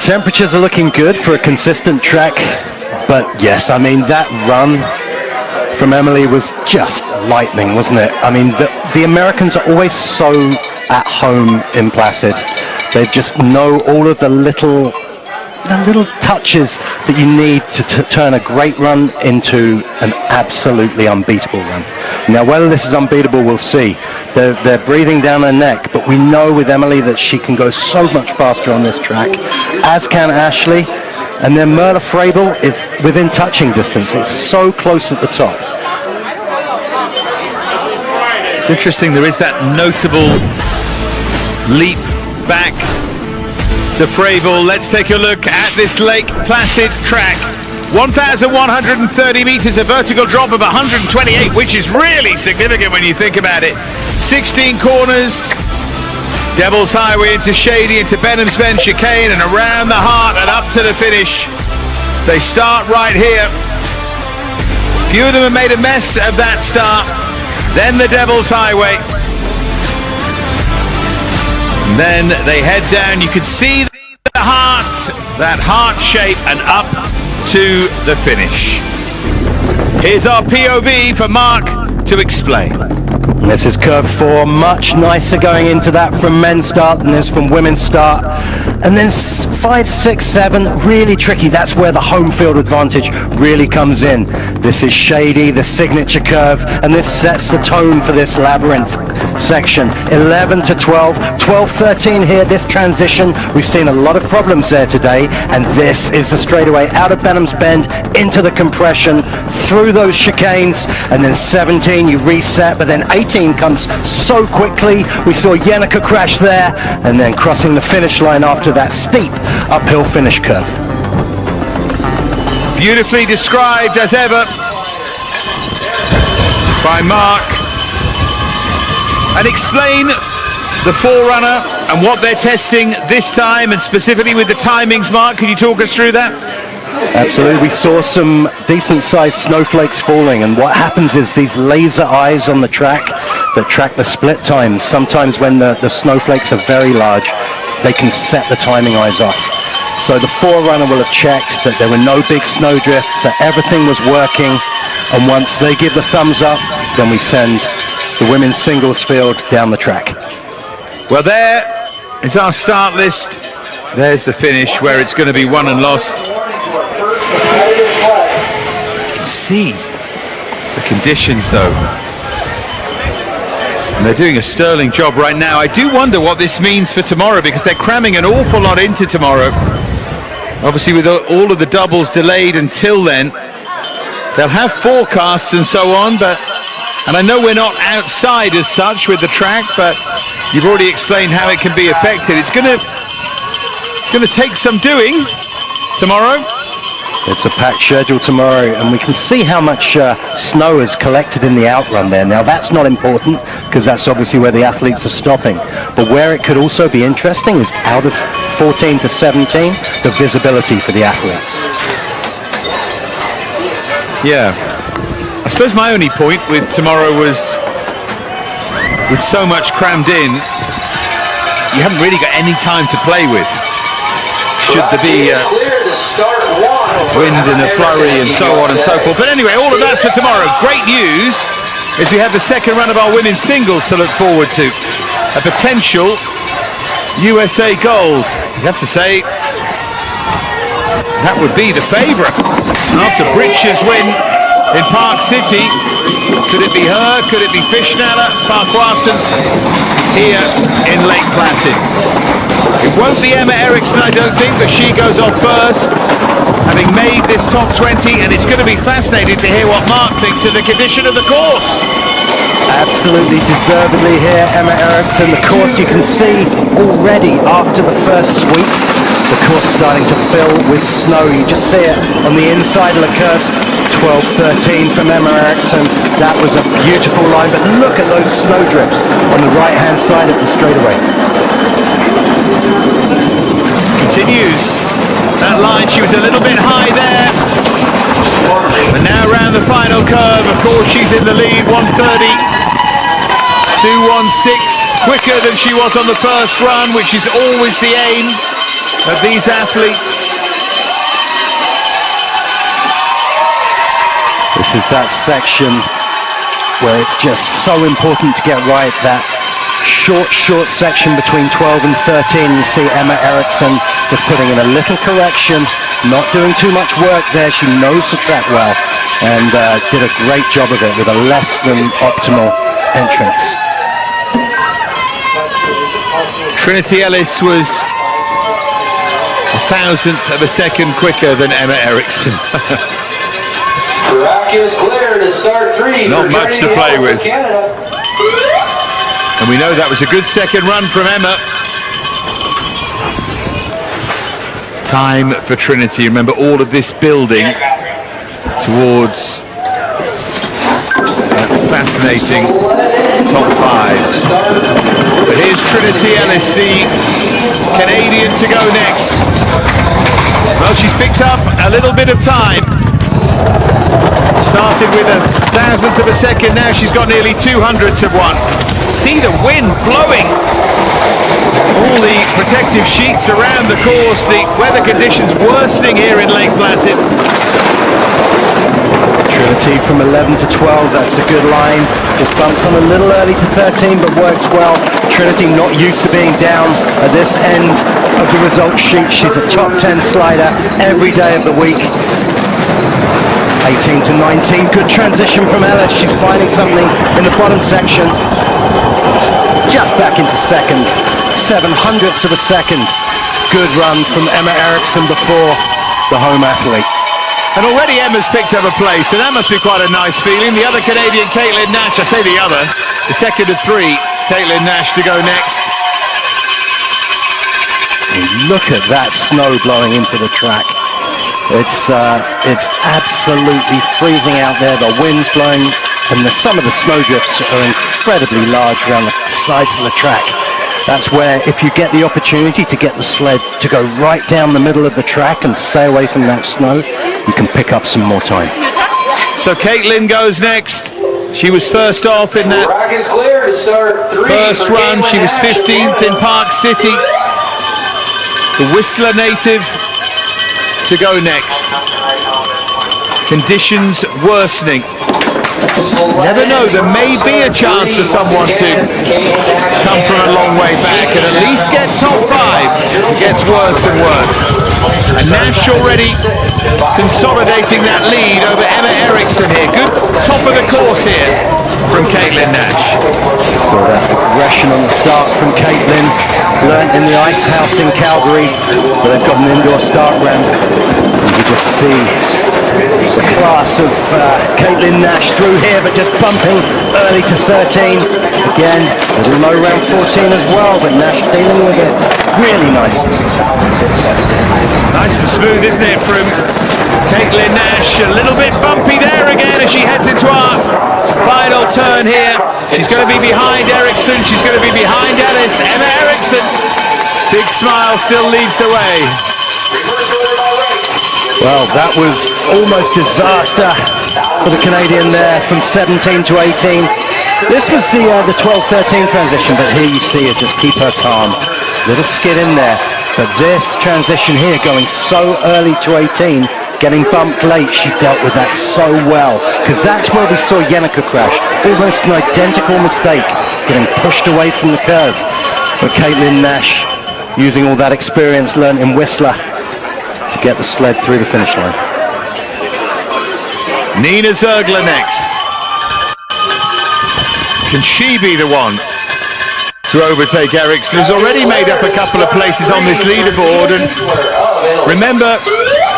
Temperatures are looking good for a consistent track, but yes, I mean, that run from Emily was just lightning, wasn't it? I mean, the Americans are always so at home in Placid. They just know all of the little touches that you need to turn a great run into an absolutely unbeatable run. Now, whether this is unbeatable, we'll see. They're breathing down her neck, but we know with Emily that she can go so much faster on this track, as can Ashley. And then Merla Frabel is within touching distance. It's so close at the top. It's interesting, there is that notable leap back to Frabel. Let's take a look at this Lake Placid track. 1,130 meters, a vertical drop of 128, which is really significant when you think about it. 16 corners, Devil's Highway into Shady, into Benham's Bend chicane, and around the heart and up to the finish. They start right here. Few of them have made a mess of that start. Then the Devil's Highway. And then they head down. You can see the heart, that heart shape, and up to the finish. Here's our POV for Mark to explain. This is curve 4, much nicer going into that from men's start than this from women's start. And then 5, 6, 7, really tricky. That's where the home field advantage really comes in. This is Shady, the signature curve, and this sets the tone for this labyrinth section. 11 to 12, 12, 13 here, this transition. We've seen a lot of problems there today, and this is the straightaway out of Benham's Bend into the compression, through those chicanes, and then 17 you reset, but then 18 comes so quickly. We saw Jenica crash there, and then crossing the finish line after that steep uphill finish curve. Beautifully described as ever by Mark. And explain the Forerunner and what they're testing this time, and specifically with the timings. Mark, could you talk us through that? Absolutely. We saw some decent-sized snowflakes falling, and what happens is these laser eyes on the track that track the split times. Sometimes when the snowflakes are very large, they can set the timing eyes off. So the Forerunner will have checked that there were no big snow drifts, that everything was working, and once they give the thumbs up, then we send the women's singles field down the track. Well, there is our start list. There's the finish where it's going to be won and lost. You can see the conditions though, and they're doing a sterling job right now. I do wonder what this means for tomorrow, because they're cramming an awful lot into tomorrow. Obviously with all of the doubles delayed until then, they'll have forecasts and so on, and I know we're not outside as such with the track, but you've already explained how it can be affected. It's going to take some doing tomorrow. It's a packed schedule tomorrow, and we can see how much snow is collected in the outrun there. Now, that's not important, because that's obviously where the athletes are stopping. But where it could also be interesting is out of 14 to 17, the visibility for the athletes. Yeah. I suppose my only point with tomorrow was, with so much crammed in, you haven't really got any time to play with. Should there be wind and a flurry and so on and so forth. But anyway, all of that's for tomorrow. Great news is we have the second run of our women's singles to look forward to. A potential USA gold. You have to say, that would be the favourite. After Britch's win in Park City, could it be her? Could it be Fishnella, Farquharson here in Lake Placid? It won't be Emma Eriksson, I don't think, but she goes off first, having made this top 20, and it's going to be fascinating to hear what Mark thinks of the condition of the course. Absolutely deservedly here, Emma Eriksson. The course you can see already after the first sweep, the course starting to fill with snow. You just see it on the inside of the curves. 12-13 from Emma Eriksson. That was a beautiful line, but look at those snow drifts on the right-hand side of the straightaway. Continues that line. She was a little bit high there, but now around the final curve, of course, she's in the lead. 1:30, 2:16, quicker than she was on the first run, which is always the aim. of these athletes. This is that section where it's just so important to get right, that short section between 12 and 13. You see Emma Eriksson just putting in a little correction, not doing too much work there. She knows the track well and did a great job of it with a less than optimal entrance. Trinity Ellis was 1/1000th of a second quicker than Emma Eriksson. Track is clear to start 3. Not much to play with. Canada. And we know that was a good second run from Emma. Time for Trinity. Remember, all of this building towards that fascinating top 5. But here's Trinity Ellis, the Canadian, to go next. Well, she's picked up a little bit of time. Started with 1/1000th of a second, now she's got nearly 200ths of one. See the wind blowing. All the protective sheets around the course, the weather conditions worsening here in Lake Placid. Trinity from 11 to 12, that's a good line. Just bumps on a little early to 13, but works well. Trinity not used to being down at this end of the results sheet. She's a top 10 slider every day of the week. 18 to 19, good transition from Ellis. She's finding something in the bottom section. Just back into second, 700ths of a second. Good run from Emma Eriksson before the home athlete. And already Emma's picked up a place, and that must be quite a nice feeling. The other Canadian, Caitlin Nash, I say the other, the second of 3, Caitlin Nash to go next. And look at that snow blowing into the track. It's absolutely freezing out there. The wind's blowing, and some of the snowdrifts are incredibly large around the sides of the track. That's where, if you get the opportunity to get the sled to go right down the middle of the track and stay away from that snow, you can pick up some more time. So Caitlin goes next. She was first off in that Track is clear to start 3. first run. She was 15th in Park City. The Whistler native to go next. Conditions worsening. Never know, there may be a chance for someone to come from a long way back and at least get top 5. It gets worse and worse. And Nash already consolidating that lead over Emma Eriksson here. Good top of the course here from Caitlin Nash. Saw that aggression on the start from Caitlin. Learned in the ice house in Calgary, where they've got an indoor start ramp. And you just see the class of Caitlin Nash through here, but just bumping early to 13. Again, a little low round 14 as well, but Nash dealing with it really nicely. Nice and smooth, isn't it, from Caitlin Nash? A little bit bumpy there again as she heads into our final turn here. She's going to be behind Eriksson. She's going to be behind Ellis. Emma Eriksson, big smile, still leads the way. Well, that was almost disaster for the Canadian there from 17 to 18. This was the 12-13 transition, but here you see her just keep her calm. Little skid in there, but this transition here going so early to 18, getting bumped late, she dealt with that so well, because that's where we saw Jenica crash. Almost an identical mistake, getting pushed away from the curve. But Caitlin Nash, using all that experience learned in Whistler, to get the sled through the finish line. Nina Zergler next. Can she be the one to overtake Eriksson, who's already made up a couple of places on this leaderboard? And remember,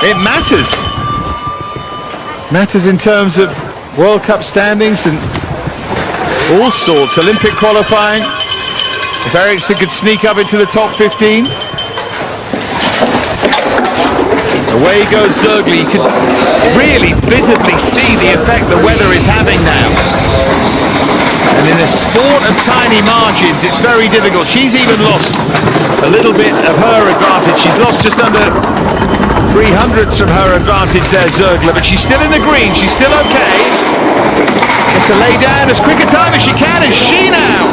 it matters. Matters in terms of World Cup standings and all sorts. Olympic qualifying. If Eriksson could sneak up into the top 15. Away goes Zergler. You can really visibly see the effect the weather is having now. And in a sport of tiny margins, it's very difficult. She's even lost a little bit of her advantage. She's lost just under 300ths from her advantage there, Zergler, but she's still in the green. She's still okay. Just to lay down as quick a time as she can, and she now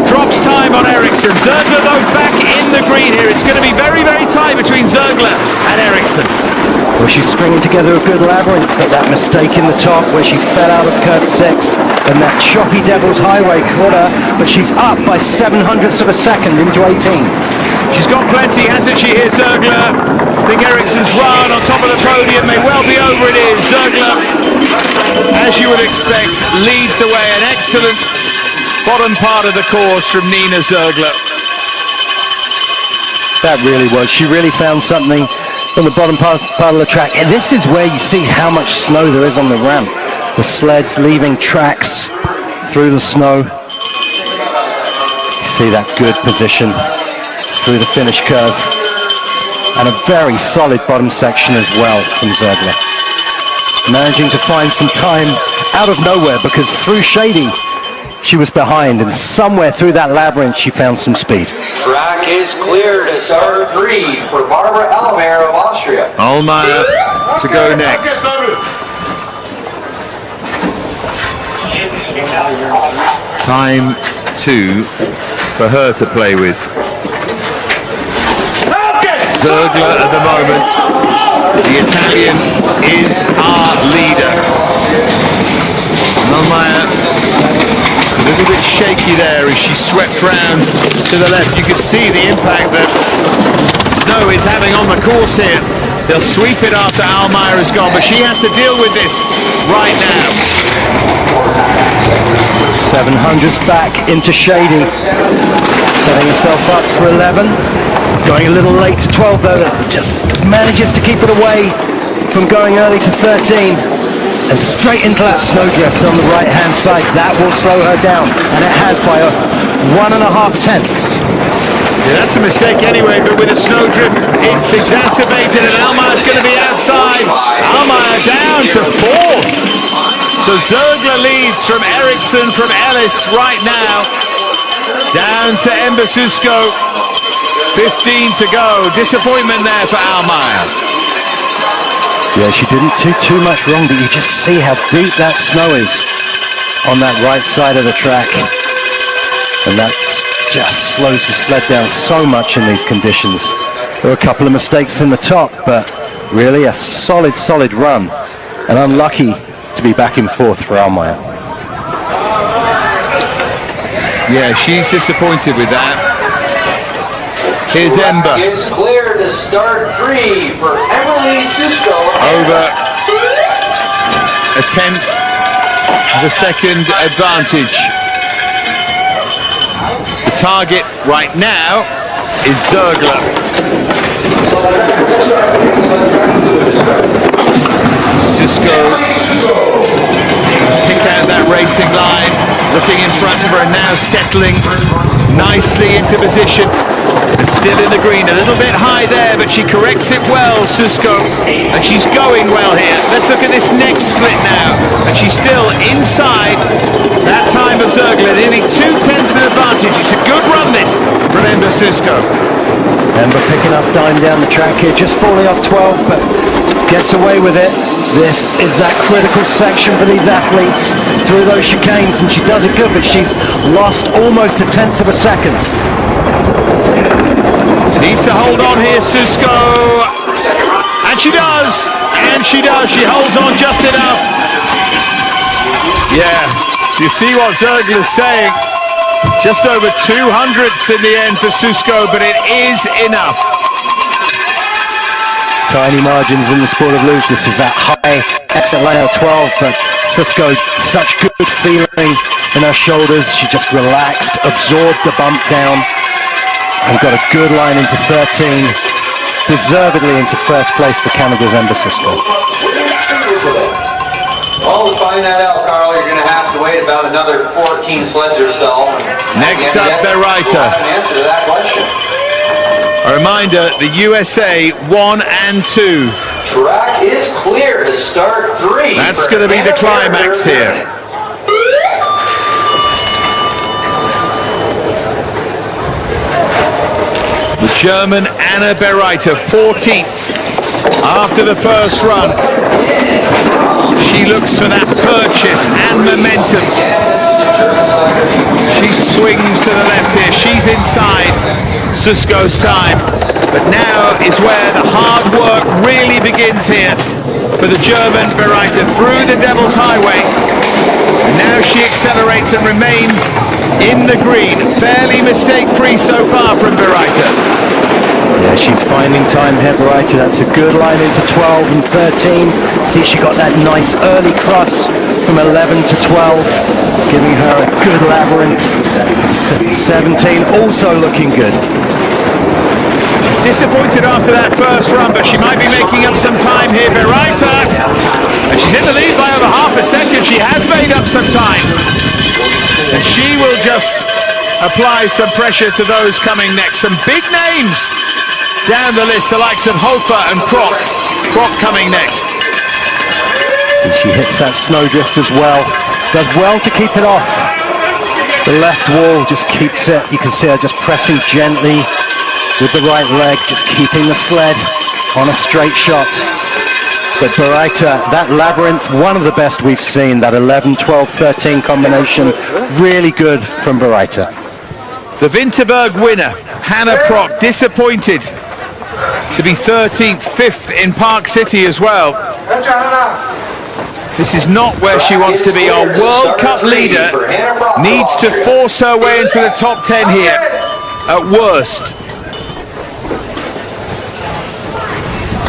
Drops time on Eriksson. Zergler, though, back in the green here. It's going to be very, very tight between Zergler and Eriksson. Well, she's stringing together a good labyrinth, but that mistake in the top where she fell out of curve 6 and that choppy Devil's Highway caught her, but she's up by 0.07 of a second into 18. She's got plenty, hasn't she, here, Zergler? I think Eriksson's run on top of the podium may well be over. It is. Zergler, as you would expect, leads the way. An excellent bottom part of the course from Nina Zergler. That really was. She really found something on the bottom part of the track. And this is where you see how much snow there is on the ramp. The sleds leaving tracks through the snow. You see that good position through the finish curve. And a very solid bottom section as well from Zergler. Managing to find some time out of nowhere because through shading she was behind, and somewhere through that labyrinth she found some speed. Track is clear to start 3 for Barbara Almayer of Austria. Almayer to go next. Time 2 for her to play with. Zergler at the moment, the Italian, is our leader. Almayer a little bit shaky there as she swept round to the left. You could see the impact that snow is having on the course here. They'll sweep it after Almayer is gone, but she has to deal with this right now. 700s back into shady, setting herself up for 11. Going a little late to 12 though, that just manages to keep it away from going early to 13. And straight into that snowdrift on the right-hand side. That will slow her down, and it has by 1.5 tenths. Yeah, that's a mistake anyway, but with a snowdrift, it's exacerbated, and Almayer's going to be outside. Almayer down to 4th. So Zergler leads from Eriksson, from Ellis right now. Down to Embasusko. 15 to go. Disappointment there for Almayer. Yeah, she didn't do too much wrong, but you just see how deep that snow is on that right side of the track. And that just slows the sled down so much in these conditions. There were a couple of mistakes in the top, but really a solid run. And unlucky to be back in 4th for Almayer. Yeah, she's disappointed with that. Here's Ember. Is clear to start 3 for Emily Susko. Over a 10th of a second advantage. The target right now is Zergler. Susko pick out that racing line, looking in front of her and now settling nicely into position. And still in the green, a little bit high there, but she corrects it well, Susko, and she's going well here. Let's look at this next split now, and she's still inside that time of Zergler, nearly 2 tenths of advantage. It's a good run this from Ember Susko. Ember picking up time down the track here, just falling off 12, but gets away with it. This is that critical section for these athletes through those chicanes, and she does it good, but she's lost almost a 10th of a second. Needs to hold on here, Susko. And she does. She holds on just enough. Yeah, you see what Zergler's saying. Just over 200ths in the end for Susko, but it is enough. Tiny margins in the sport of luge. This is that high exit line of 12, but Susko, such good feeling in her shoulders. She just relaxed, absorbed the bump down, and got a good line into 13, deservedly into 1st place for Canada's Ember Susko. Well, to find that out, Carl, you're going to have to wait about another 14 sleds or so. Next up, Berreiter. Answer to that question. A reminder, the USA 1 and 2. Track is clear to start 3. That's going to be the climax here. The German Anna Berreiter, 14th after the first run. She looks for that purchase and momentum. She swings to the left here. She's inside Susko's time. But now is where the hard work really begins here for the German Bereiter through the Devil's Highway. And now she accelerates and remains in the green. Fairly mistake-free so far from Bereiter. Yeah, she's finding time here, Bereiter. That's a good line into 12 and 13. See, she got that nice early cross from 11 to 12, giving her a good labyrinth. 17 also looking good. Disappointed after that first run, but she might be making up some time here, Bereiter. And she's in the lead by over half a second. She has made up some time. And she will just apply some pressure to those coming next. Some big names down the list, the likes of Hofer and Proc. Proc coming next. See, she hits that snowdrift as well. Does well to keep it off. The left wall just keeps it. You can see her just pressing gently with the right leg, just keeping the sled on a straight shot. But Bereiter, that labyrinth, one of the best we've seen. That 11, 12, 13 combination, really good from Bereiter. The Winterberg winner, Hannah Proc, disappointed to be 13th, 5th in Park City as well. This is not where she wants to be. Our World Cup leader needs to force her way into the top 10 here, at worst.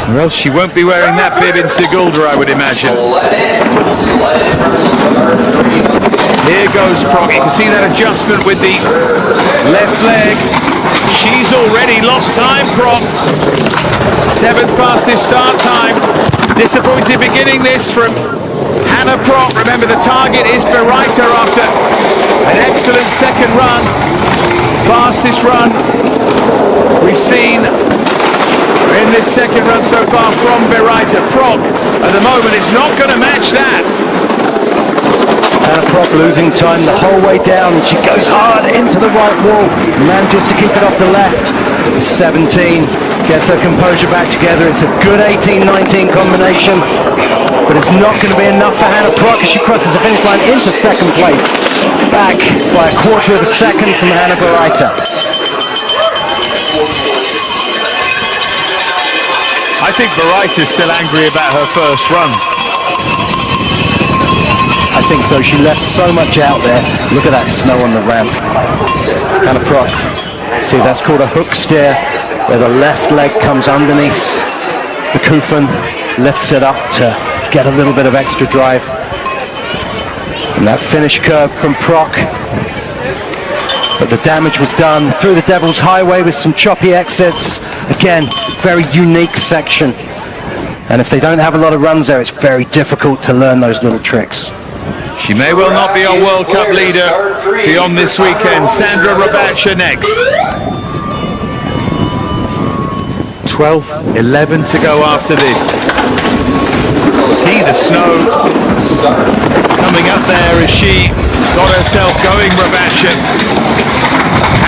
Or else she won't be wearing that bib in Sigulda, I would imagine. Here goes Proc. You can see that adjustment with the left leg. She's already lost time, Proc. 7th fastest start time. Disappointed beginning this from Hannah Proc. Remember, the target is Bereiter after an excellent second run. Fastest run we've seen in this second run so far from Bereiter. Proc at the moment is not going to match that. Hannah Proc losing time the whole way down. She goes hard into the right wall, manages to keep it off the left. 17 gets her composure back together. It's a good 18-19 combination, but it's not going to be enough for Hannah Proc as she crosses the finish line into second place. Back by a quarter of a second from Hannah Bereiter. I think Bereiter's still angry about her first run. I think so. She left so much out there. Look at that snow on the ramp. Hannah Proc. See, that's called a hook steer, where the left leg comes underneath the Kufen, lifts it up to get a little bit of extra drive. And that finish curve from Proc. But the damage was done through the Devil's Highway with some choppy exits. Again, very unique section. And if they don't have a lot of runs there, it's very difficult to learn those little tricks. She may well not be our World Cup leader beyond this weekend. Sandra Rabacha next. 12th, 11 to go after this. See the snow coming up there as she got herself going, Rabacha.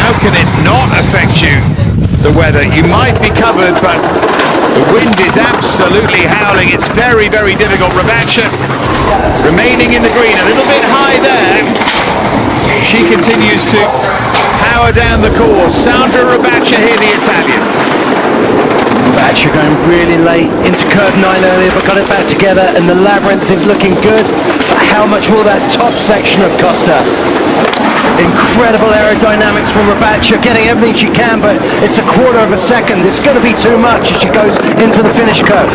How can it not affect you, the weather? You might be covered, but the wind is absolutely howling. It's very, very difficult. Rabacha remaining in the green, a little bit high there. She continues to power down the course. Sandra Rabacha here, the Italian. Rabacha going really late into curve 9 earlier, but got it back together, and the labyrinth is looking good. But how much will that top section have cost her? Incredible aerodynamics from Rabacha, getting everything she can, but it's a quarter of a second. It's going to be too much as she goes into the finish curve.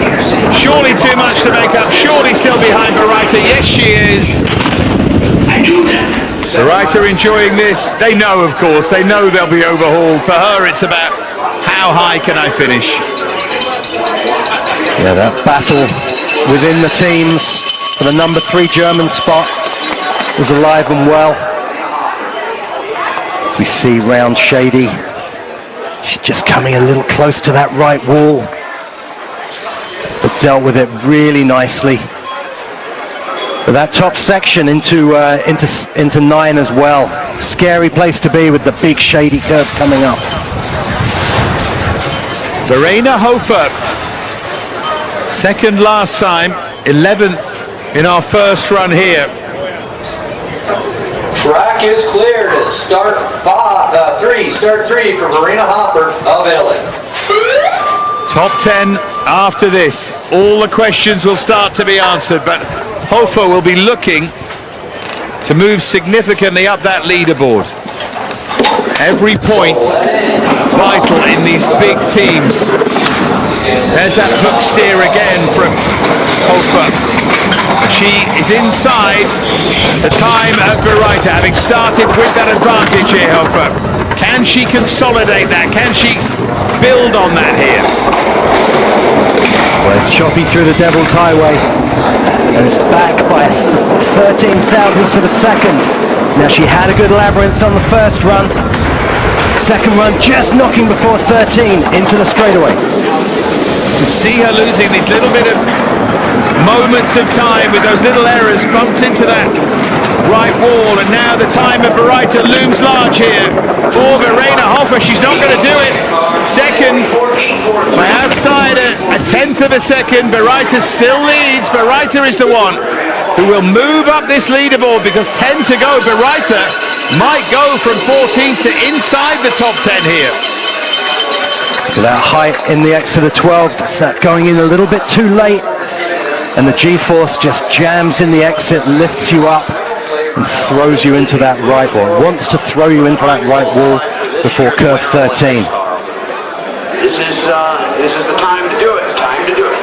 Surely too much to make up. Surely still behind Bereiter. Yes, she is. Bereiter enjoying this. They know, of course. They know they'll be overhauled. For her, it's about how high can I finish. Yeah, that battle within the teams for the number 3 German spot is alive and well. We see round Shady. She's just coming a little close to that right wall, but dealt with it really nicely. But that top section into 9 as well. Scary place to be with the big shady curve coming up. Verena Hofer, second last time, 11th in our first run here. Track is clear to start three for Verena Hopper of Italy. Top 10 after this. All the questions will start to be answered, but Hofer will be looking to move significantly up that leaderboard. Every point vital in these big teams. There's that hook steer again from Hofer. She is inside the time of Bereiter, having started with that advantage here, Hofer. Can she consolidate that? Can she build on that here? Well, it's choppy through the Devil's Highway, and it's back by 13 thousandths of a second. Now, she had a good labyrinth on the first run. Second run just knocking before 13 into the straightaway. You see her losing these little bit of moments of time with those little errors, bumped into that right wall, and now the time of Bereiter looms large here for Verena Hofer. She's not going to do it. Second by outside a tenth of a second. Bereiter still leads. Bereiter is the one who will move up this leaderboard, because 10 to go. Bereiter might go from 14th to inside the top 10 here. That height in the exit of 12, that's that going in a little bit too late, and the G-force just jams in the exit, lifts you up and throws you into that right wall. It wants to throw you into that right wall before curve 13. This is the time to do it.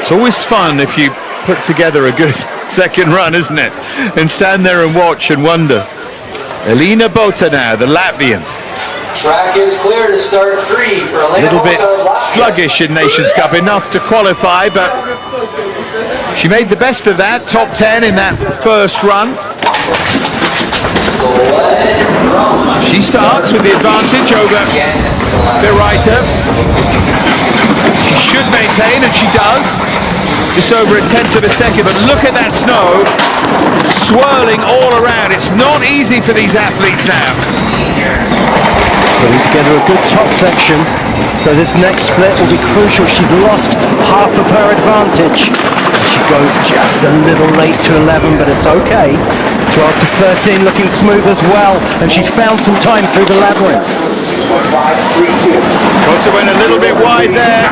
It's always fun if you put together a good second run, isn't it? And stand there and watch and wonder. Elina Bota now, the Latvian. Track is clear to start three for A little bit sluggish in Nations Cup, enough to qualify, but she made the best of that. Top 10 in that first run. She starts with the advantage over Bereiter. She should maintain, and she does. Just over a tenth of a second, but look at that snow swirling all around. It's not easy for these athletes now. Putting together a good top section, so this next split will be crucial. She's lost half of her advantage. She goes just a little late to 11, but it's okay. 12 to 13 looking smooth as well, and she's found some time through the labyrinth. Bota went a little bit wide there.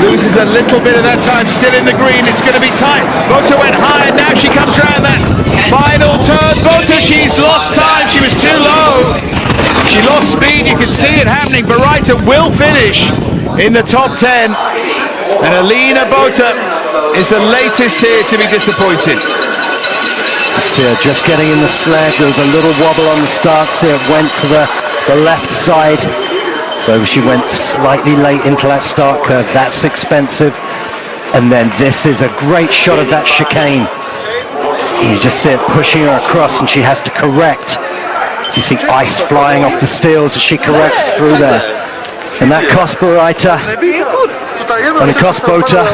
Loses a little bit of that time, still in the green. It's going to be tight. Bota went high, and now she comes around that final turn. Bota, she's lost time. She was too low. She lost speed. You can see it happening. Bereiter will finish in the top 10. And Elina Bota is the latest here to be disappointed. See her just getting in the sled. There was a little wobble on the start. See it went to the left side. So she went slightly late into that start curve. That's expensive. And then this is a great shot of that chicane. You just see it pushing her across, and she has to correct. You see ice flying off the steels as she corrects through there. And that cost Bereiter, and it cost Bota,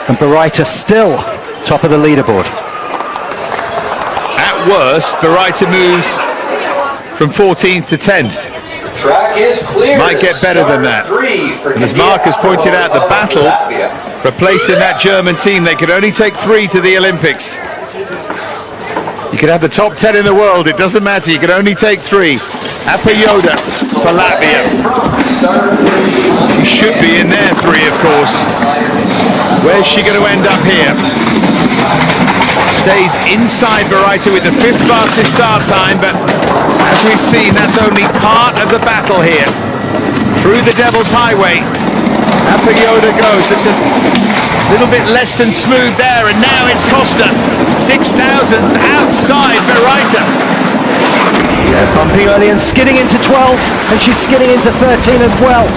and Bereiter still top of the leaderboard. At worst, Bereiter moves from 14th to 10th. Track is clear. Might get better than that. And as Mark has pointed out, the battle replacing that German team, they could only take 3 to the Olympics. You could have the top 10 in the world, it doesn't matter, you can only take 3. Apayoda for Latvia. She should be in there 3, of course. Where's she going to end up here? Stays inside Bereiter with the 5th fastest start time, but as we've seen, that's only part of the battle here. Through the Devil's Highway, Apayoda goes. Looks a little bit less than smooth there, and now it's Costa. 6 thousandths outside Bereiter. Yeah, bumping early and skidding into 12, and she's skidding into 13 as well.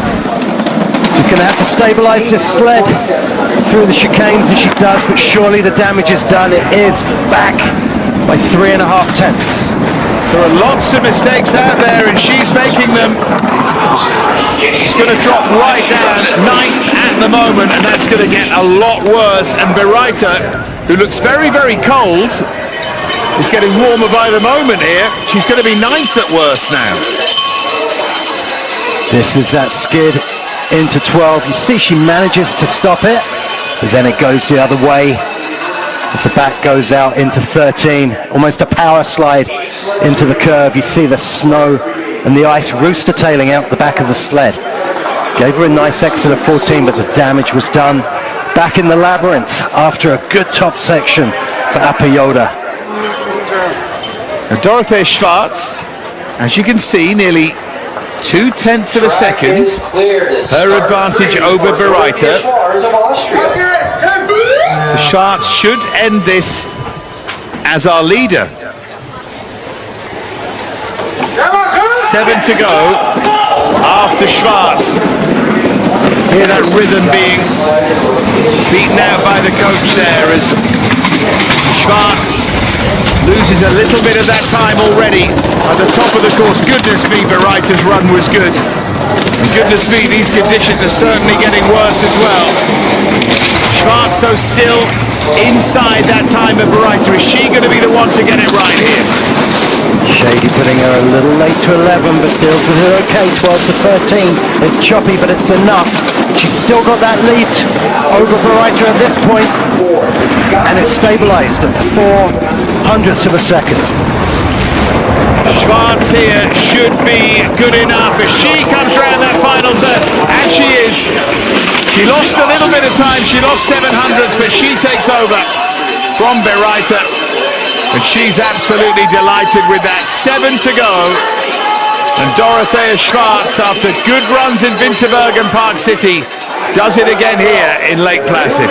She's going to have to stabilize this sled through the chicanes, and she does, but surely the damage is done. It is back by 3.5 tenths. There are lots of mistakes out there, and she's making them. She's going to drop right down at 9th at the moment, and that's going to get a lot worse. And Bereiter, who looks very, very cold, is getting warmer by the moment here. She's going to be 9th at worst now. This is that skid into 12. You see she manages to stop it, but then it goes the other way. as the back goes out into 13, almost a power slide into the curve. You see the snow and the ice rooster tailing out the back of the sled. Gave her a nice exit of 14, but the damage was done. Back in the labyrinth after a good top section for Apayoda. Now Dorothea Schwarz, as you can see, nearly 0.2 of a second. Her advantage over Bereiter. So Schwarz should end this as our leader. 7 to go after Schwarz. Hear that rhythm being beaten out by the coach there as Schwarz loses a little bit of that time already at the top of the course. Goodness me, Bereiter's run was good. And goodness me, these conditions are certainly getting worse as well. Schwarz, though, still inside that time of Bereiter. Is she going to be the one to get it right here? Shady putting her a little late to 11, but deals with it okay. 12 to 13. It's choppy, but it's enough. She's still got that lead over Bereiter at this point, and it's stabilized at 0.04 of a second. Schwarz here should be good enough as she comes around that final turn, and she is. She lost a little bit of time, she lost 700s, but she takes over from Bereiter, and she's absolutely delighted with that. 7 to go, and Dorothea Schwarz, after good runs in Winterberg and Park City, does it again here in Lake Placid.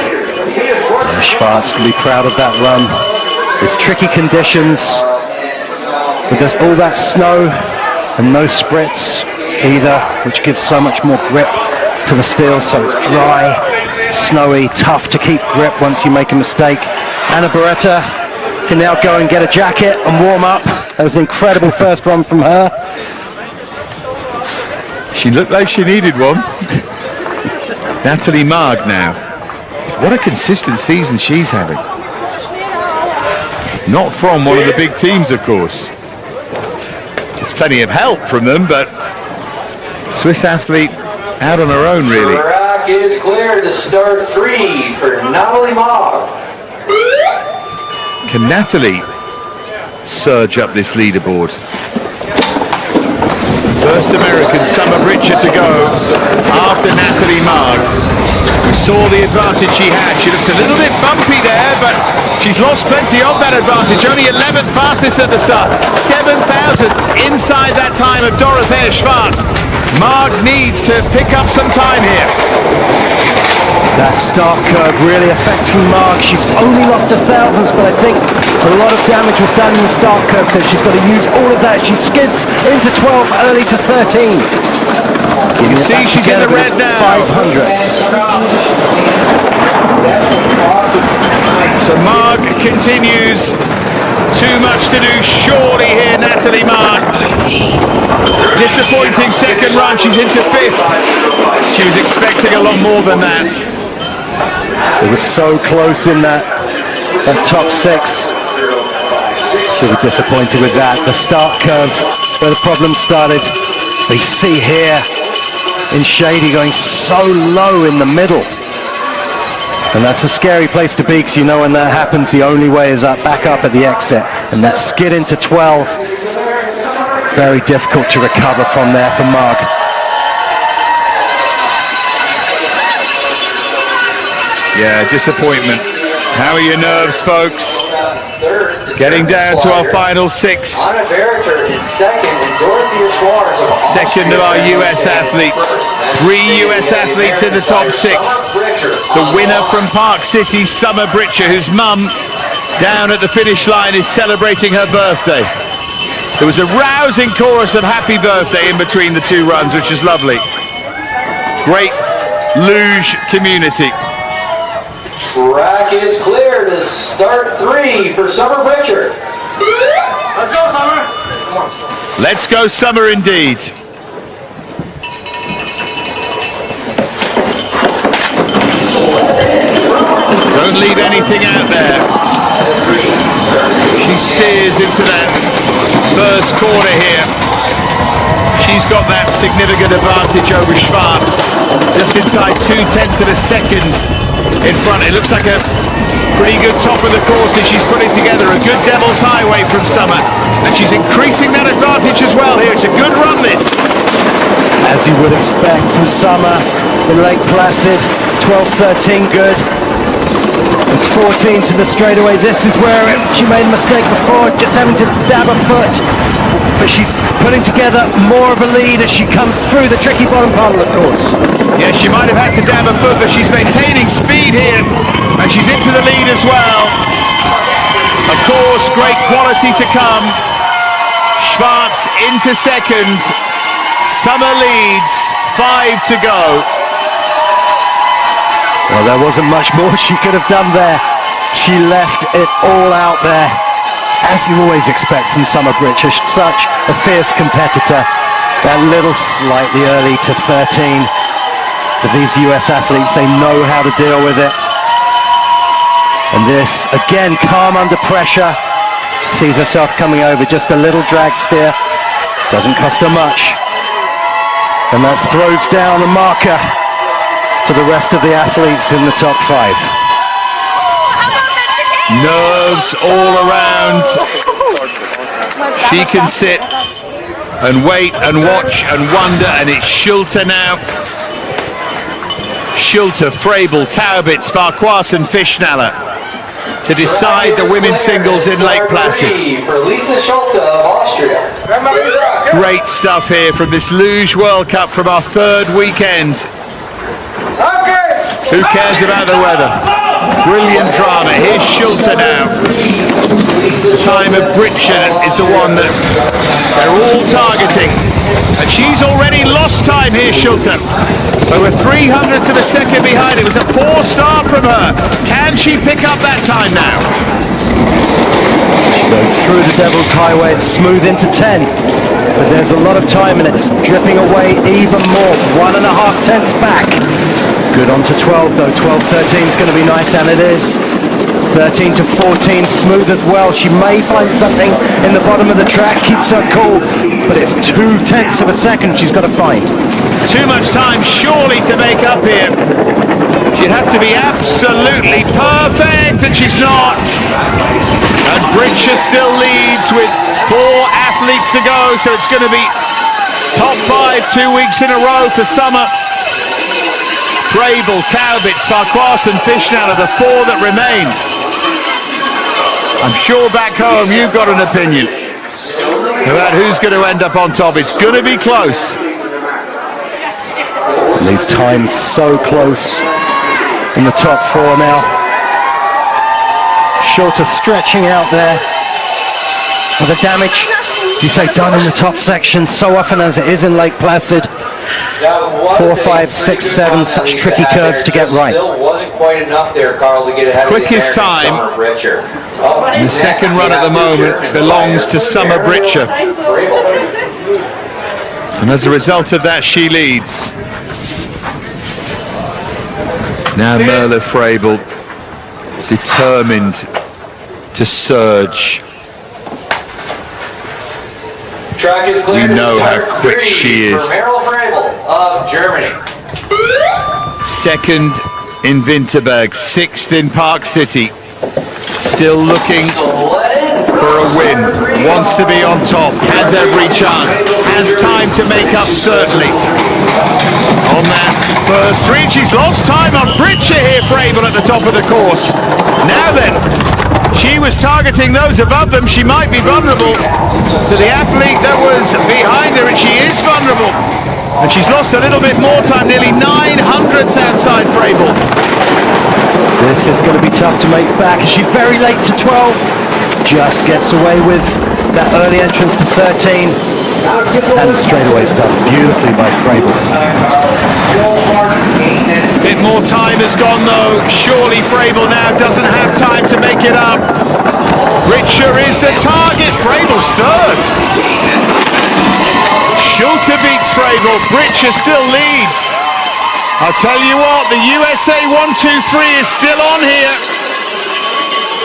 Schwarz can be proud of that run. It's tricky conditions with all that snow and no spritz either, which gives so much more grip to the steel. So it's dry, snowy, tough to keep grip once you make a mistake. Anna Bereiter can now go and get a jacket and warm up. That was an incredible first run from her. She looked like she needed one. Natalie Marg now. What a consistent season she's having. Not from one of the big teams, of course. There's plenty of help from them, but Swiss athlete out on her own, really. Track is clear to start 3 for Natalie Marg. Can Natalie surge up this leaderboard? First American, Summer Britcher, to go after Natalie Marg. We saw the advantage she had. She looks a little bit bumpy there, but she's lost plenty of that advantage. Only 11th fastest at the start. 7,000ths inside that time of Dorothea Schwarz. Marg needs to pick up some time here. That start curve really affecting Marg. She's only lost 1,000ths, but I think a lot of damage was done in the start curve, so she's got to use all of that. She skids into 12, early to 13. You can see she's in the red now. 500ths. So Marg continues. Too much to do surely here, Natalie Marg. Disappointing second run, she's into 5th. She was expecting a lot more than that. It was so close in that top 6. She'll be disappointed with that. The start curve where the problem started. But you see here in Shady going so low in the middle. And that's a scary place to be, because you know when that happens, the only way is up, back up at the exit. And that skid into 12, very difficult to recover from there for Marg. Yeah, disappointment. How are your nerves, folks? Getting down to our final 6. Anna Bereiter in second, and Dorothea Schwarz of Second of our US athletes. 3 US athletes in the top 6. The winner from Park City, Summer Britcher, whose mum down at the finish line is celebrating her birthday. There was a rousing chorus of happy birthday in between the 2 runs, which is lovely. Great luge community. Track is clear to start 3 for Summer Britcher. Let's go, Summer. Let's go, Summer, indeed. Don't leave anything out there. She steers into that first corner here. She's got that significant advantage over Schwarz. Just inside 0.2 of a second in front. It looks like a pretty good top of the course as she's putting together a good Devil's Highway from Summer. And she's increasing that advantage as well here. It's a good run, this. As you would expect from Summer in Lake Placid, 12-13 good. And 14 to the straightaway. This is where she made a mistake before, just having to dab a foot. But she's putting together more of a lead as she comes through the tricky bottom part of the course. Yeah, she might have had to dab a foot, but she's maintaining speed here. And she's into the lead as well. Of course, great quality to come. Schwartz into second. Summer leads, 5 to go. Well, there wasn't much more she could have done there. She left it all out there, as you always expect from Summer Britcher. Such a fierce competitor. That little slightly early to 13. But these US athletes, they know how to deal with it. And this, again, calm under pressure. Sees herself coming over, just a little drag steer. Doesn't cost her much. And that throws down a marker to the rest of the athletes in the top 5. Nerves all around. She can sit and wait and watch and wonder, and it's Schulter now. Schulter, Frabel, Taubitz, Farquhar and Fischnaller to decide the women's singles in Lake Placid. For Lisa Schulte of Austria. Great stuff here from this Luge World Cup from our 3rd weekend. Who cares about the weather? Brilliant drama. Here's Schulter now. The time of Britcher is the one that they're all targeting. And she's already lost time here, Schulter. Over 300ths of a second behind. It was a poor start from her. Can she pick up that time now? She goes through the Devil's Highway, it's smooth into 10. But there's a lot of time and it's dripping away even more. 1.5 tenths back. Good on to 12 though. 12-13 is going to be nice, and it is. 13 to 14, smooth as well. She may find something in the bottom of the track, keeps her cool, but it's 0.2 of a second she's got to find. Too much time surely to make up here. She'd have to be absolutely perfect, and she's not. And Britcher still leads with 4 athletes to go, so it's going to be top 5 2 weeks in a row for Summer. Frabel, Taubitz, Farquhar and Fischnaller, the 4 that remain. I'm sure back home you've got an opinion about who's going to end up on top. It's going to be close. And these times so close in the top 4 now. Schulter stretching out there. Well, the damage, you say, done in the top section so often as it is in Lake Placid. 4, 5, 6, 7, such tricky curves to get right. Still wasn't quite enough there, Carl, to get ahead. Quickest time. The second run at the moment belongs to Summer Britcher. And as a result of that, she leads. Now Merle Frabel, determined to surge. Track is clear. We know how quick she is. Of Germany. 2nd in Winterberg, 6th in Park City. Still looking for a win. Wants to be on top. Has every chance. Has time to make up, certainly. On that first 3, she's lost time on Britcher here, Frabel at the top of the course. Now then, she was targeting those above them. She might be vulnerable to the athlete that was behind her, and she is vulnerable. And she's lost a little bit more time, nearly 900ths outside Frabel. This is going to be tough to make back. She's very late to 12. Just gets away with that early entrance to 13. And the straightaway's done beautifully by Frabel. Bit more time has gone though. Surely Frabel now doesn't have time to make it up. Britcher is the target. Frabel's 3rd. Schulter beats Frabel. Britcher still leads. I'll tell you what, the USA 1-2-3 is still on here.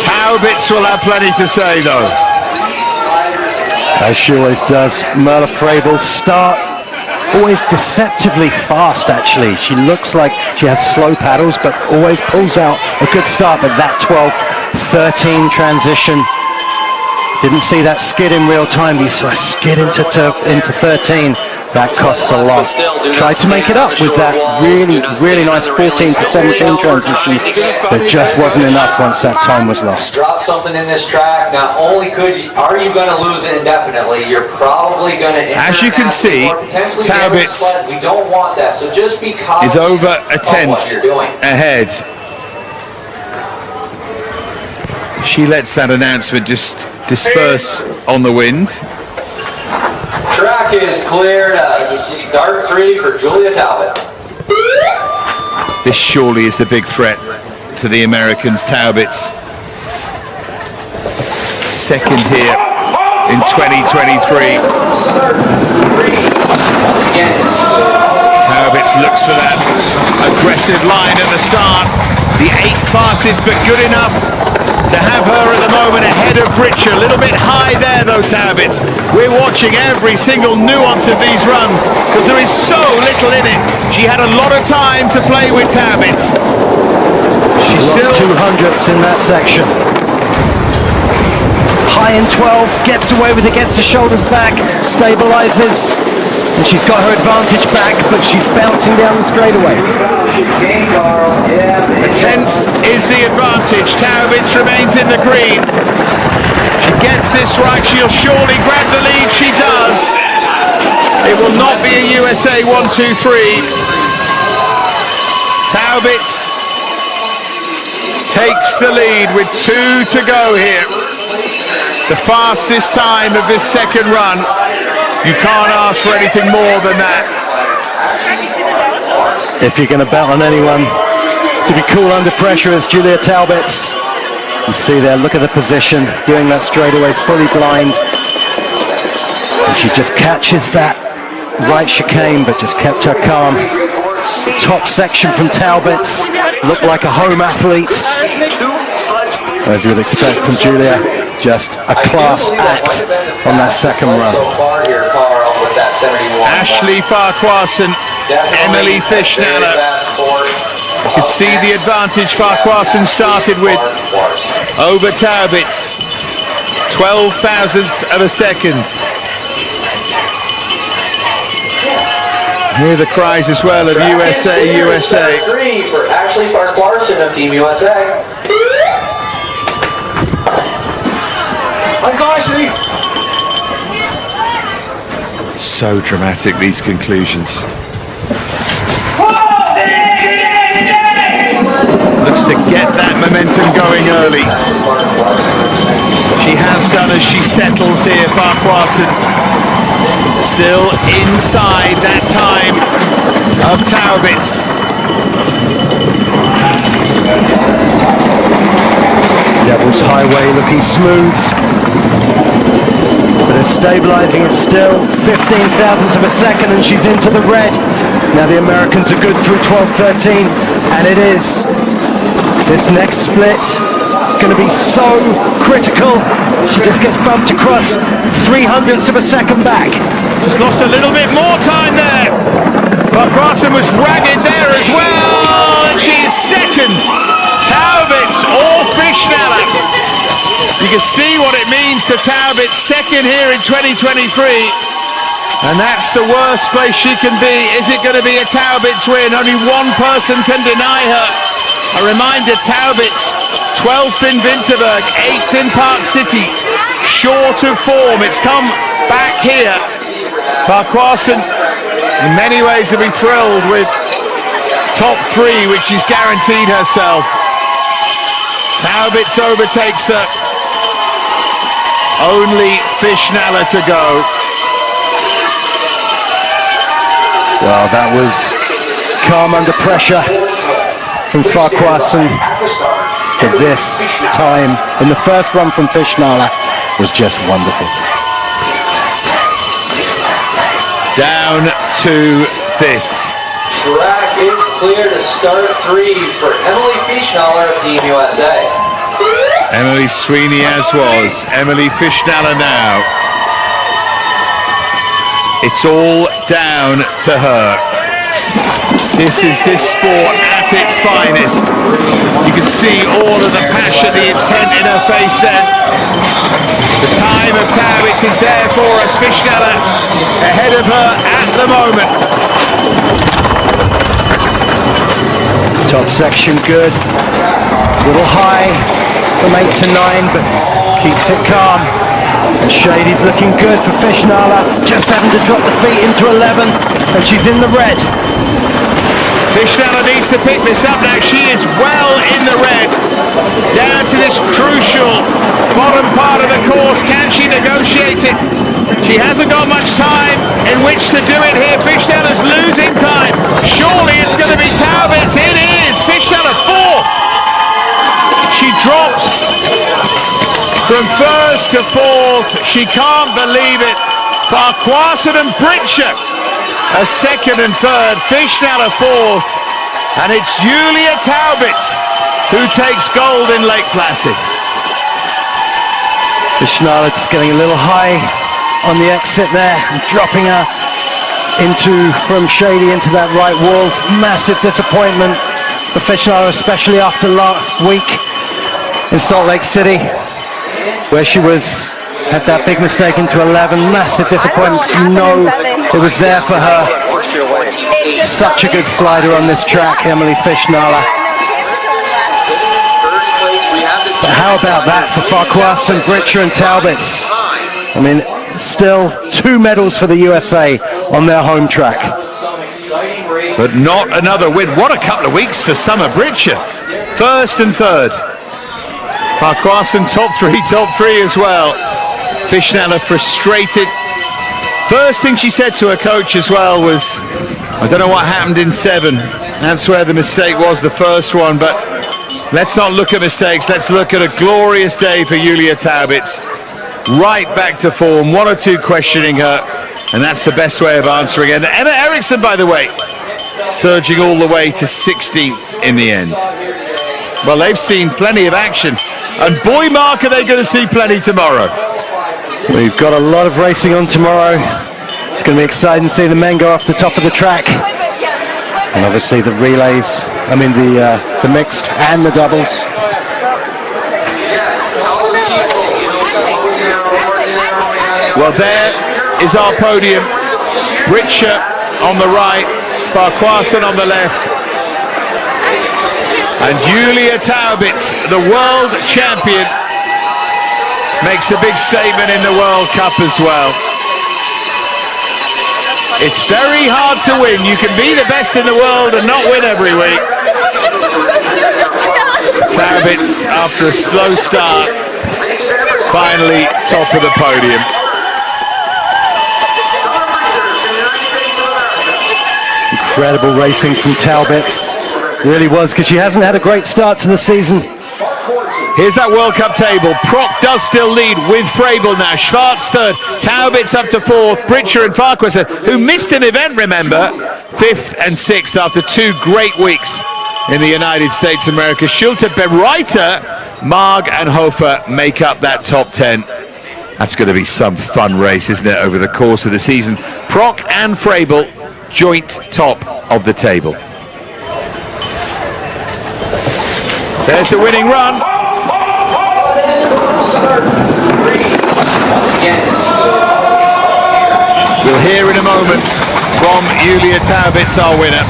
Taubitz will have plenty to say though. As she always does. Merle Frabel start always deceptively fast, actually. She looks like she has slow paddles, but always pulls out a good start. But that 12-13 transition, didn't see that skid in real time. You saw a skid into 13. That costs a lot. Tried to make it up with that really nice 14 to 17 transition, but just wasn't enough once that time was lost. Drop something in this track. Not only are you going to lose it indefinitely, you're probably going to. As you can see, Taubitz we don't want that. So just be cautious. is over a tenth ahead. She lets that announcement just disperse on the wind. Track is cleared. Start 3 for Julia Talbot. This surely is the big threat to the Americans. Taubitz, second here in 2023. Start 3. Once again, is Taubitz looks for that aggressive line at the start. The 8th fastest, but good enough to have her at the moment ahead of Britcher. A little bit high there though, Taubitz. We're watching every single nuance of these runs because there is so little in it. She had a lot of time to play with, Taubitz. She's still 200ths in that section. High in 12, gets away with it, gets the shoulders back, stabilizes, and she's got her advantage back, but she's bouncing down the straightaway. The 10th is the advantage. Taubitz remains in the green. She gets this right, she'll surely grab the lead. She does. It will not be a USA 1-2-3. Taubitz takes the lead with 2 to go here. The fastest time of this second run. You can't ask for anything more than that. If you're going to bet on anyone to be cool under pressure, it's Julia Taubitz. You see there, look at the position, doing that straight away, fully blind. And she just catches that right chicane, but just kept her calm. Top section from Taubitz, looked like a home athlete. As you would expect from Julia, just a class act on that second run. Ashley Farquharson, Emily Fischnaller. You can see the advantage Farquharson started with over Taubitz. 12,000th of a second. Hear the cries as well of USA, USA. 3 for Ashley Farquharson of Team USA. So dramatic, these conclusions. Looks to get that momentum going early. She has done as she settles here, Farquharson. Still inside that time of Taubitz. Devil's Highway looking smooth, but it's stabilizing it still. 15,000ths of a second and she's into the red. Now the Americans are good through 12-13, and it is. This next split is going to be so critical. She just gets bumped across 300ths of a second back. Just lost a little bit more time there. Farquharson was ragged there as well, and she's second. Taubitz or Fischnaller. You can see what it means to Taubitz, second here in 2023. And that's the worst place she can be. Is it going to be a Taubitz win? Only one person can deny her. A reminder, Taubitz, 12th in Winterberg, 8th in Park City. Short of form, it's come back here. Farquharson, in many ways, will be thrilled with top 3, which she's guaranteed herself. Taubitz overtakes her. Only Fischnaller to go. Well, that was calm under pressure from Farquharson. But this time, in the first run from Fischnaller, was just wonderful. Down to this. Track is clear to start 3 for Emily Fischnaller of Team USA. Emily Sweeney as was. Emily Fischnaller now. It's all down to her. This is this sport at its finest. You can see all of the passion, the intent in her face then. The time of Taubitz is there for us. Fischnaller ahead of her at the moment. Top section good. A little high from 8 to 9, but keeps it calm. And Shady's looking good for Fischnaller. Just having to drop the feet into 11, and she's in the red. Fischnaller needs to pick this up now. She is well in the red. Down to this crucial bottom part of the course. Can she negotiate it? She hasn't got much time in which to do it here. Fischnaller's losing time. Surely it's going to be Taubitz. It is. Fischnaller fourth. She drops from first to fourth. She can't believe it. Farquharson and Britscher are second and third. Fischnaller fourth. And it's Julia Taubitz who takes gold in Lake Placid. Fischnaller just getting a little high on the exit there, and dropping her from Shady into that right wall. Massive disappointment for Fischnaller, especially after last week in Salt Lake City, where she had that big mistake into 11. Massive disappointment. You know it was there for her. Such a good slider on this track, Emily Fischnaller. But how about that for Farquharson, Britscher and Taubitz? I mean, still 2 medals for the USA on their home track. But not another win. What a couple of weeks for Summer Britscher. First and third. Farquharson top three as well. Fischnaller frustrated. First thing she said to her coach as well was, I don't know what happened in 7. That's where the mistake was, the first one. But let's not look at mistakes. Let's look at a glorious day for Julia Taubitz. Right back to form. 1 or 2 questioning her. And that's the best way of answering it. And Emma Eriksson, by the way, surging all the way to 16th in the end. Well, they've seen plenty of action. And boy, Mark, are they going to see plenty tomorrow. We've got a lot of racing on tomorrow. It's going to be exciting to see the men go off the top of the track. And obviously the relays, the mixed and the doubles. Well, there is our podium. Britscher on the right, Farquharson on the left. And Julia Taubitz, the world champion, makes a big statement in the World Cup as well. It's very hard to win. You can be the best in the world and not win every week. Taubitz, after a slow start, finally top of the podium. Incredible racing from Taubitz. Really was, because she hasn't had a great start to the season. Here's that World Cup table. Proc does still lead with Frabel now. Schwarz third, Taubitz up to fourth, Britscher and Farquharson, who missed an event, remember, 5th and 6th after 2 great weeks in the United States of America. Schulte, Bereiter, Marg and Hofer make up that top 10. That's going to be some fun race, isn't it, over the course of the season. Proc and Frabel, joint top of the table. There's the winning run. We'll hear in a moment from Julia Taubitz, our winner.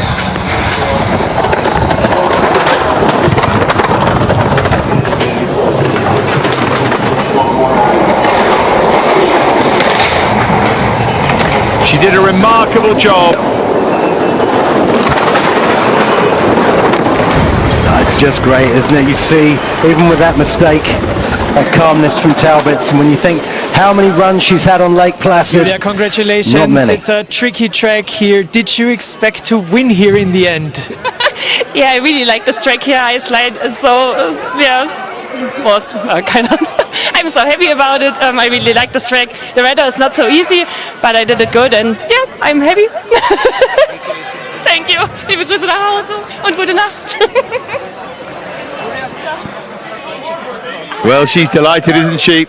She did a remarkable job. It's just great, isn't it? You see, even with that mistake, that calmness from Taubitz, and when you think how many runs she's had on Lake Placid. Julia, congratulations. Not many. It's a tricky track here. Did you expect to win here in the end? Yeah, I really like this track here. I slide I'm so happy about it. I really like this track. The weather is not so easy, but I did it good, and yeah, I'm happy. Thank you. Liebe Grüße nach Hause und gute Nacht. Well, she's delighted, isn't she?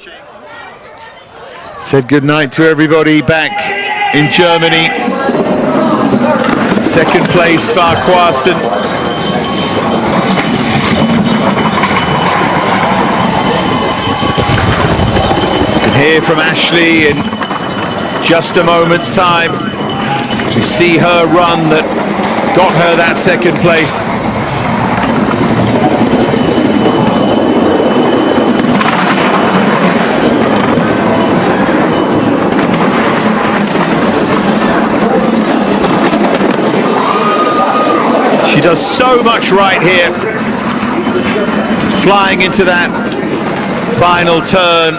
Said good night to everybody back in Germany. Second place, Farquharson. You can hear from Ashley in just a moment's time to see her run that got her that second place. She does so much right here, flying into that final turn.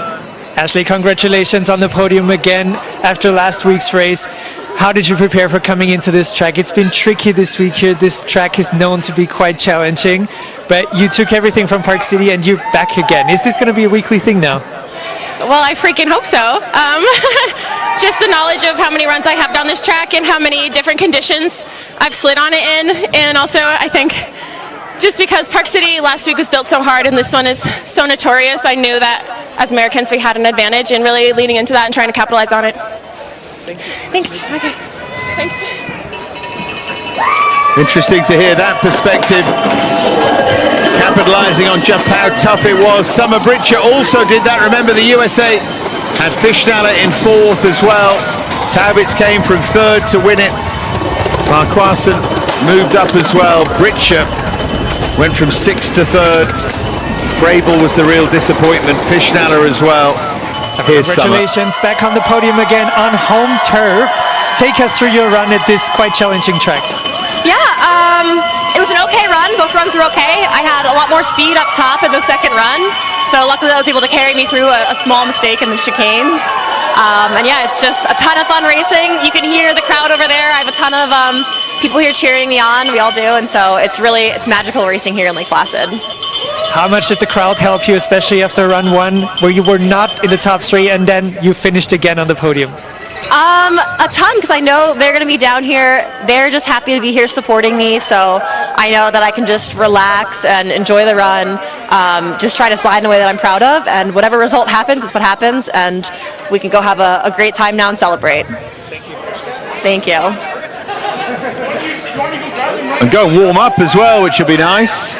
Ashley, congratulations on the podium again after last week's race. How did you prepare for coming into this track? It's been tricky this week here. This track is known to be quite challenging, but you took everything from Park City and you're back again. Is this going to be a weekly thing now? Well, I freaking hope so. Just the knowledge of how many runs I have down this track and how many different conditions I've slid on it in. And also, I think just because Park City last week was built so hard and this one is so notorious, I knew that as Americans we had an advantage and really leaning into that and trying to capitalize on it. Thanks. Okay. Thanks. Interesting to hear that perspective, capitalizing on just how tough it was. Summer Britcher also did that. Remember, the USA had Fischnaller in fourth as well. Taubitz came from third to win it. Farquharson moved up as well. Britcher went from sixth to third. Frabel was the real disappointment. Fischnaller as well. So Here's congratulations, Summer. back on the podium again on home turf. Take us through your run at this quite challenging track. Yeah, it was an okay run. Both runs were okay. I had a lot more speed up top in the second run, so luckily that was able to carry me through a small mistake in the chicanes. And yeah, it's just a ton of fun racing. You can hear the crowd over there. I have a ton of people here cheering me on. We all do, and so it's magical racing here in Lake Placid. How much did the crowd help you, especially after run one, where you were not in the top three and then you finished again on the podium? A ton, because I know they're going to be down here. They're just happy to be here supporting me, so I know that I can just relax and enjoy the run, just try to slide in a way that I'm proud of, and whatever result happens is what happens, and we can go have a great time now and celebrate. Thank you. And go and warm up as well, which will be nice.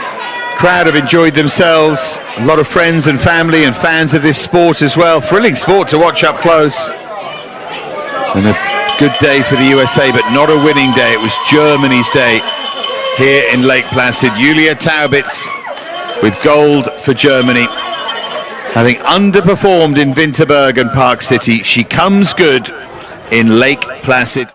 Crowd have enjoyed themselves. A lot of friends and family and fans of this sport as well. Thrilling sport to watch up close. And a good day for the USA, but not a winning day. It was Germany's day here in Lake Placid. Julia Taubitz with gold for Germany. Having underperformed in Winterberg and Park City, she comes good in Lake Placid.